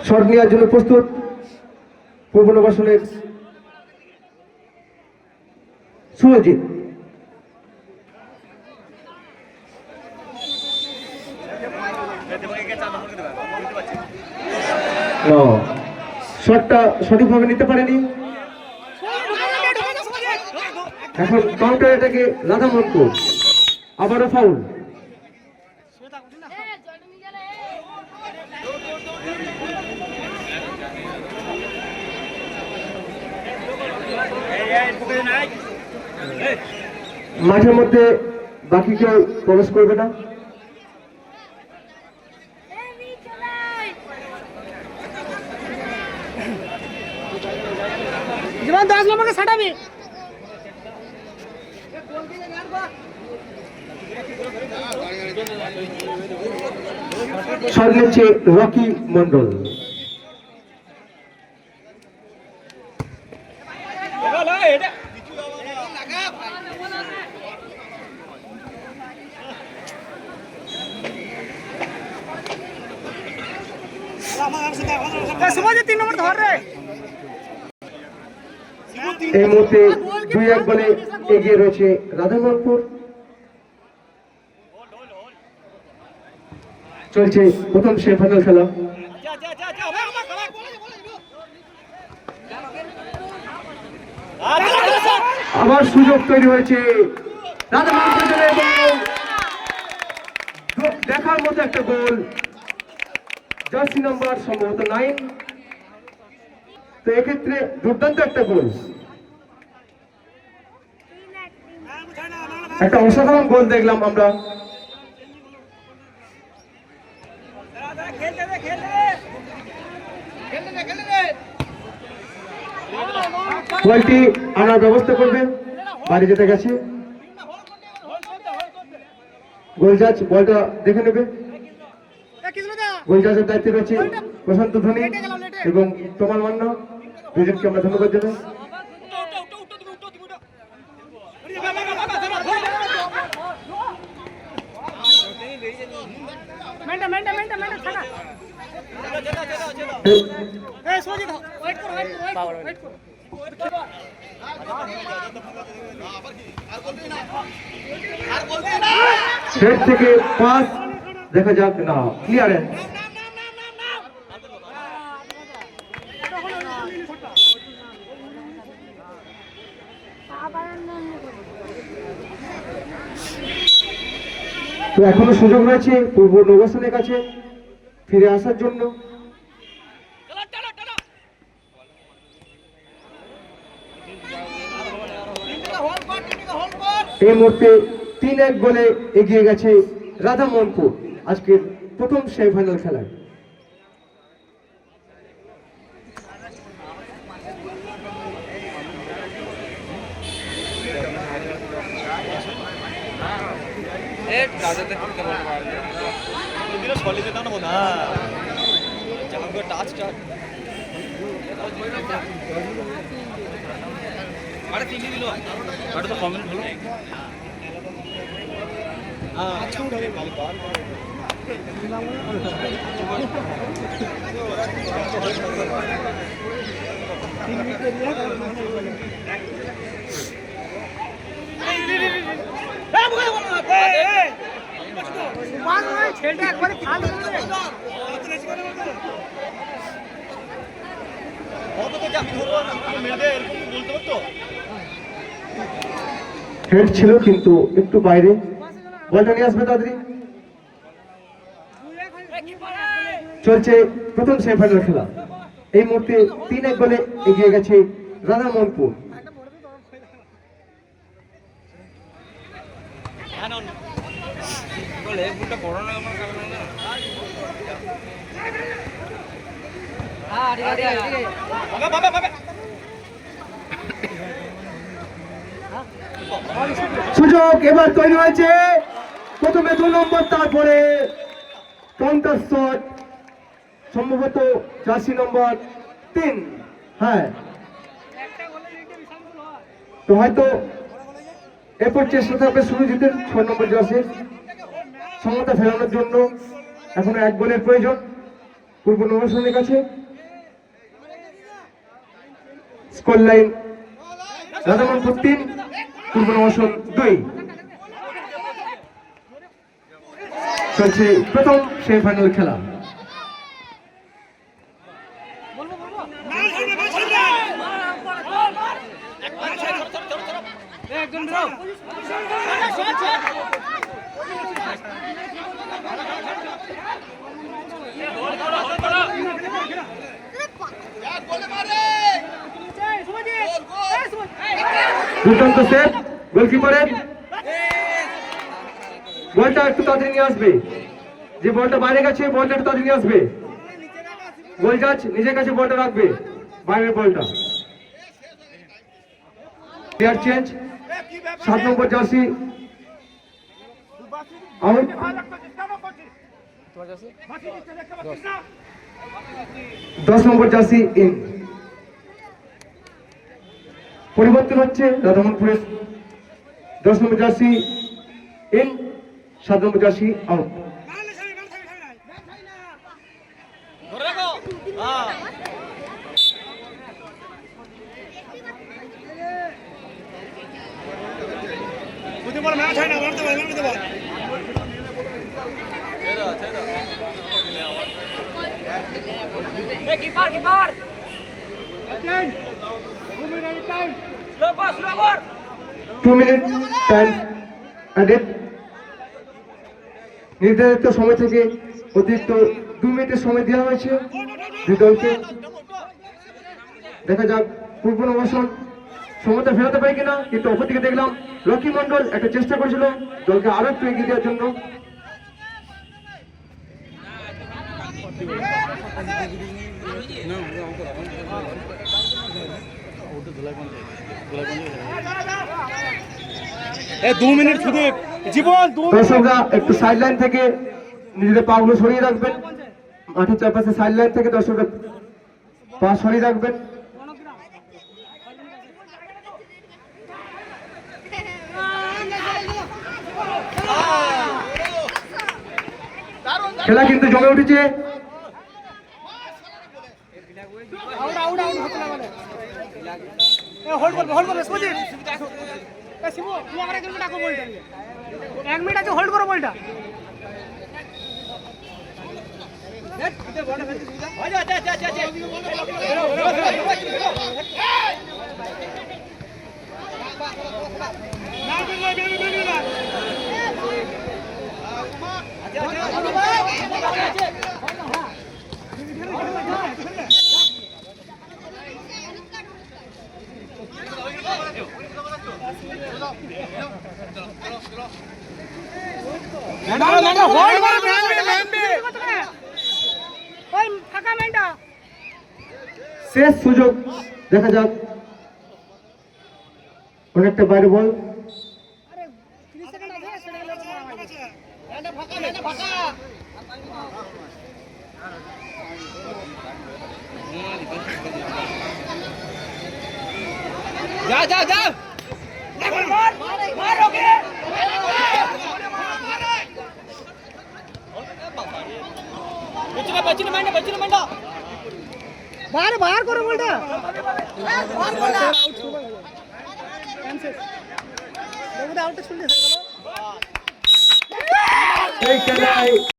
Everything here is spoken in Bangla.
শট নেওয়ার জন্য প্রস্তুত পূর্ব নবাসনের সুরজিৎ। শটটা সঠিকভাবে নিতে পারেনি। এখন কাউন্টার এটাকে রাধামোহনপুর, আবারও ফাউল। মাঠের মধ্যে বাকি কেউ প্রবেশ করবে না। জীবন 10 নম্বরকে ছাড়াবি। শট নিচ্ছে রকি মন্ডল। এই মুহূর্তে 2-1 বলে এগিয়ে রয়েছে রাধামোহনপুর। চলছে প্রথম সেমিফাইনাল খেলা। আবার সুযোগ তৈরি হয়েছে রাধামোহনপুরের, দেখার মতো একটা গোল। জার্সি নাম্বার সম্ভবত 9। তো এক্ষেত্রে দুর্দান্ত একটা গোল, একটা অসাধারণ গোল দেখলাম আমরা। বলটি আনার ব্যবস্থা করবে, বাড়ি যেতে গেছে। গোলজাজ বলটা দেখে নেবে। গোলজাজের দায়িত্বে রয়েছে প্রশান্ত ধোনি এবং তোমার মান্না, দুজনকে আমরা ধন্যবাদ জানাই। সেট থেকে পাস দেখা যাক না, ক্লিয়ারেন্স। তো এখনো সুযোগ রয়েছে পূর্ব নবাসনের কাছে ফিরে আসার জন্য। এই মুহূর্তে 3-1 গোলে এগিয়ে গেছে রাধামোহনপুর আজকের প্রথম সেমিফাইনাল খেলায়। হেড ছিল কিন্তু একটু বাইরে। বলটা নিয়ে আসবে তাড়াতাড়ি। চলছে প্রথম সেমিফাইনাল খেলা। এই মুহূর্তে 3-1 গোলে এগিয়ে গেছে রাধামোহনপুর। সুযোগ এবার তৈরি হয়েছে, প্রথমে 2 নম্বর, তারপরে কাউন্টার শট, সম্ভবত জার্সি নম্বর 3। হ্যাঁ, তো হয়তো এরপর চেষ্টা থাকবে সুরজিতের 6 নম্বর জার্সি সমতা ফেরানোর জন্য। এখনো 1 গোলের প্রয়োজন। পূর্ব নবাসনের কাছে। স্কোর লাইন রাধামোহনপুর 3, পূর্ব নবাসন 2। চলছে প্রথম সেমিফাইনাল খেলা। দুর্দান্ত সেভ গোলকিপারের। বলটা একটু তাড়াতাড়ি নিয়ে আসবে, যে বলটা বাইরে গেছে বলটা একটু তাড়াতাড়ি নিয়ে আসবে। গোল জাজ নিজের কাছে বলটা রাখবে, বাইরের বলটা। Player change, 7 number jersey out, 10 number jersey in. পরিবর্তন হচ্ছে রাধামোহনপুরের 10 number jersey in, 7 number jersey out. Keeper 2 minute time added. নির্ধারিত সময় থেকে অতিরিক্ত 2 মিনিটের সময় দেওয়া হয়েছে দুই দলকে। দেখা যাক পূর্ব নবাসন সমতা ফেরাতে পারে কিনা, কিন্তু অপরদিকে দেখলাম লক্ষ্মী মন্ডল একটা চেষ্টা করেছিল দলকে আরো একটু এগিয়ে দেওয়ার জন্য। দর্শকরা একটু সাইড লাইন থেকে নিজেদের পা গুলো সরিয়ে রাখবেন, মাঠের চারপাশে সাইড লাইন থেকে দর্শকরা পা সরিয়ে রাখবেন। খেলা কিন্তু জমে উঠেছে। এক মিনিট আছে, হোল্ড করো বলটা। শেষ সুযোগ, দেখা যাক অনেকটা বাইরে বল। যা যা যা बाहर बाहर करो बोलता आउट